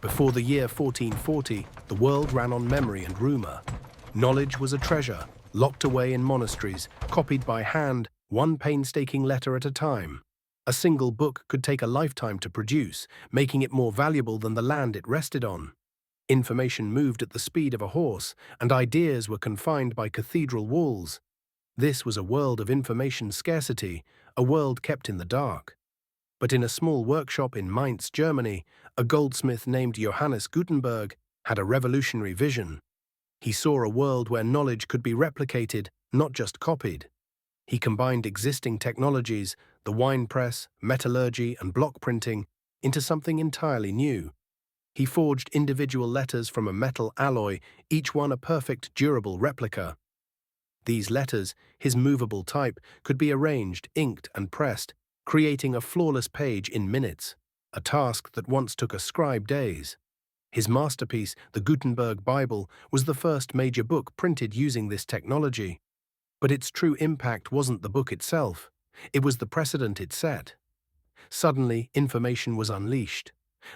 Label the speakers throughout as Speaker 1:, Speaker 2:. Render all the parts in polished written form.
Speaker 1: Before the year 1440, the world ran on memory and rumor. Knowledge was a treasure, locked away in monasteries, copied by hand, one painstaking letter at a time. A single book could take a lifetime to produce, making it more valuable than the land it rested on. Information moved at the speed of a horse, and ideas were confined by cathedral walls. This was a world of information scarcity, a world kept in the dark. But in a small workshop in Mainz, Germany, a goldsmith named Johannes Gutenberg had a revolutionary vision. He saw a world where knowledge could be replicated, not just copied. He combined existing technologies, the wine press, metallurgy, and block printing, into something entirely new. He forged individual letters from a metal alloy, each one a perfect, durable replica. These letters, his movable type, could be arranged, inked, and pressed, creating a flawless page in minutes, a task that once took a scribe days. His masterpiece, the Gutenberg Bible, was the first major book printed using this technology. But its true impact wasn't the book itself, it was the precedent it set. Suddenly, information was unleashed.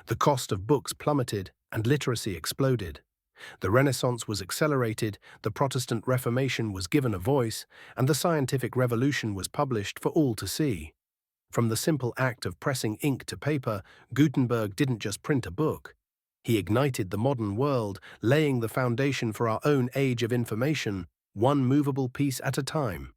Speaker 1: The cost of books plummeted, and literacy exploded. The Renaissance was accelerated, the Protestant Reformation was given a voice, and the scientific revolution was published for all to see. From the simple act of pressing ink to paper, Gutenberg didn't just print a book. He ignited the modern world, laying the foundation for our own age of information, one movable piece at a time.